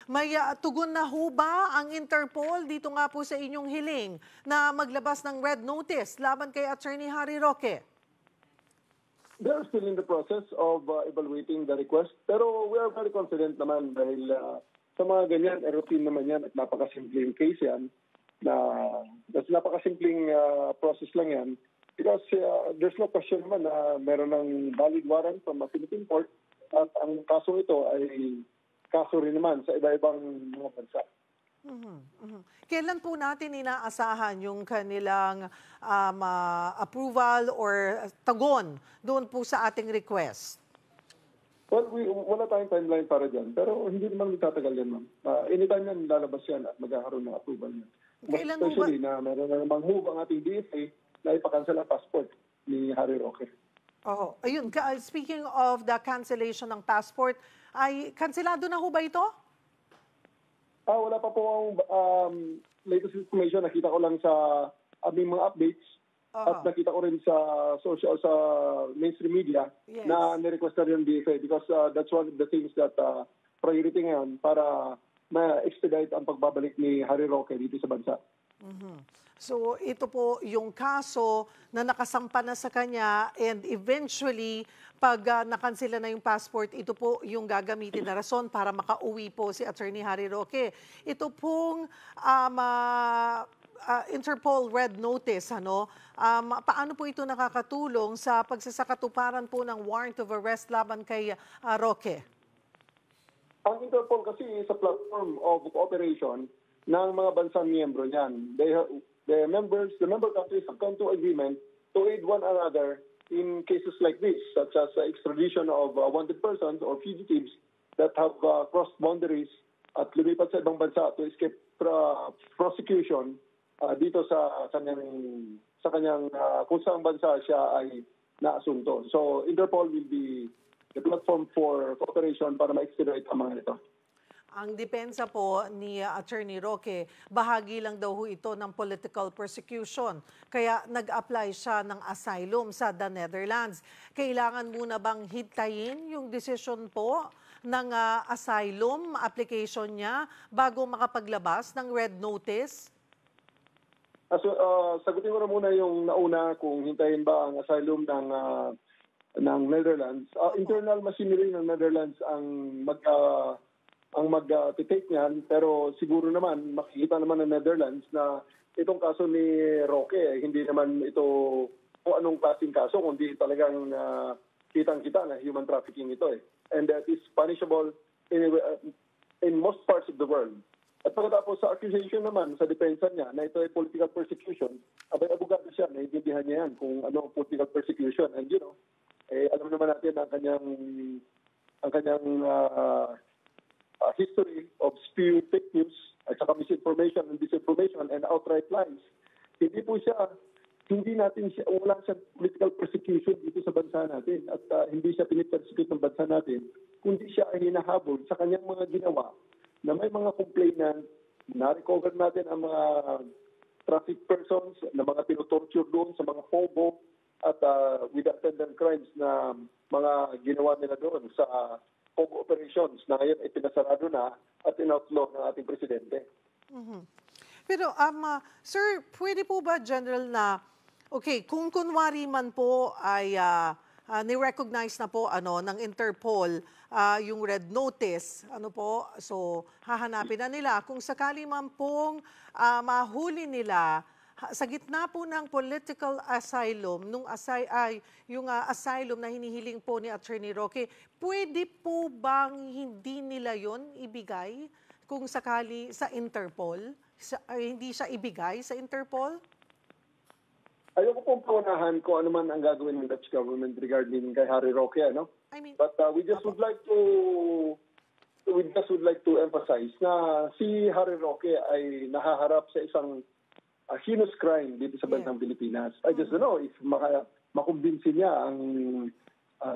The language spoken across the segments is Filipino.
May tugon na ho ba ang Interpol dito nga po sa inyong hiling na maglabas ng red notice laban kay Attorney Harry Roque? They are still in the process of evaluating the request. Pero we are very confident naman dahil sa mga ganyan, routine naman yan at napakasimpleng case yan. Napakasimpleng process lang yan. Because there's no question naman na meron ng valid warrant from a Philippine court at ang kaso ito ay kaso rin naman sa iba-ibang mga bansa. Kailan po natin inaasahan yung kanilang approval or tugon doon po sa ating request? Well, wala tayong timeline para dyan. Pero hindi naman magtatagal yan, ma'am. Anytime yan, lalabas yan at magkakaroon ng approval yan. Kailan Especially na meron na namang move ang ating DFA na ipakansel ang passport ni Harry Roque. Oh, ayun. Speaking of the cancellation ng passport, ay kanselado na ho ba ito? Wala pa po ang latest information. Nakita ko lang sa aming mga updates at nakita ko rin sa mainstream media na nirequest na rin ng DFA because that's one of the things that priority ngayon para ma-expedite ang pagbabalik ni Harry Roque dito sa bansa. So ito po yung kaso na nakasampa na sa kanya and eventually pag nakansela na yung passport, ito po yung gagamitin na rason para makauwi po si Attorney Harry Roque. Ito pong Interpol Red Notice, paano po ito nakakatulong sa pagsasakatuparan po ng warrant of arrest laban kay Roque? Ang Interpol kasi is a platform of cooperation ng mga bansang miyembro niyan. The member countries have come to agreement to aid one another in cases like this, such as extradition of wanted persons or fugitives that have crossed boundaries at lumipat sa ibang bansa to escape prosecution dito sa kanyang kung saang bansa siya ay naasunto. So Interpol will be the platform for cooperation para ma-expedite ang mga ito. Ang depensa po ni Attorney Roque, bahagi lang daw ito ng political persecution. Kaya nag-apply siya ng asylum sa the Netherlands. Kailangan muna bang hintayin yung decision po ng asylum application niya bago makapaglabas ng red notice? Sagutin ko na muna yung nauna kung hintayin ba ang asylum ng Netherlands. Internal machinery ng Netherlands ang mag-take niyan, pero siguro naman makikita naman ng Netherlands na itong kaso ni Roque, hindi naman ito kung anong klaseng kaso, kundi talagang kitang-kita na human trafficking ito And that is punishable in most parts of the world. At pagkatapos sa accusation naman, sa depensa niya, na ito ay political persecution, abogado siya, naiintindihan niya yan kung ano political persecution. And alam naman natin ang kanyang history of spewing fake news at saka misinformation and disinformation and outright lies. Wala siyang political persecution dito sa bansa natin at hindi siya pinipersecute ng bansa natin, kundi siya ay hinahabol sa kanyang mga ginawa na may mga complainant, na-recover natin ang mga traffic persons, na mga tinutorture doon sa mga FOBO at with attendant crimes na mga ginawa nila doon sa FOBO operations na ngayon ay pinasarado na at in-outlaw ng ating presidente. Pero sir, pwede po ba general na kung kunwari man po ay ni-recognize na po ng Interpol yung red notice, so hahanapin na nila kung sakali man pong mahuli nila sa gitna po ng political asylum, yung asylum na hinihiling po ni Attorney Roque, pwede po bang hindi nila yon ibigay kung sakali sa Interpol? Hindi siya ibigay sa Interpol? Ayoko pong paunahan kung ano man ang gagawin ng Dutch government regarding kay Harry Roque, But we just would like to emphasize na si Harry Roque ay nahaharap sa isang heinous crime dito sa bansang Pilipinas. I just don't know if makumbinsi niya ang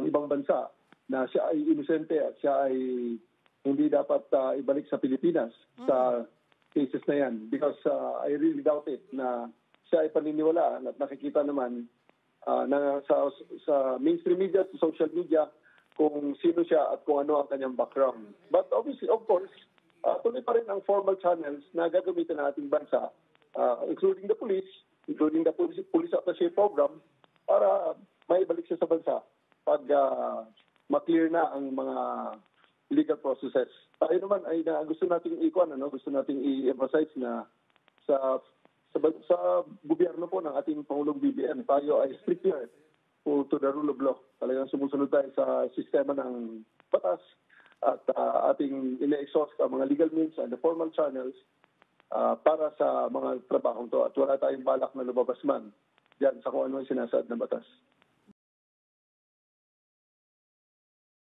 ibang bansa na siya ay inosente at siya ay hindi dapat ibalik sa Pilipinas sa cases na yan. Because I really doubt it na siya ay paniniwalaan at nakikita naman sa mainstream media, sa social media, kung sino siya at kung ano ang kanyang background. But obviously, of course, tuloy pa rin ang formal channels na gagamitin ng ating bansa, including the police police attaché program, para maibalik siya sa bansa pag ma-clear na ang mga legal processes. Tayo naman ay gusto nating gusto nating i-emphasize na sa gobyerno po ng ating Pangulong BBM, tayo ay stricter to the rule of law. Talagang sumusunod tayo sa sistema ng batas at ating ine-exhaust ang mga legal means and the formal channels para sa mga trabahong to. At wala tayong balak na lumabas man diyan sa kung ano yung sinasaad ng batas.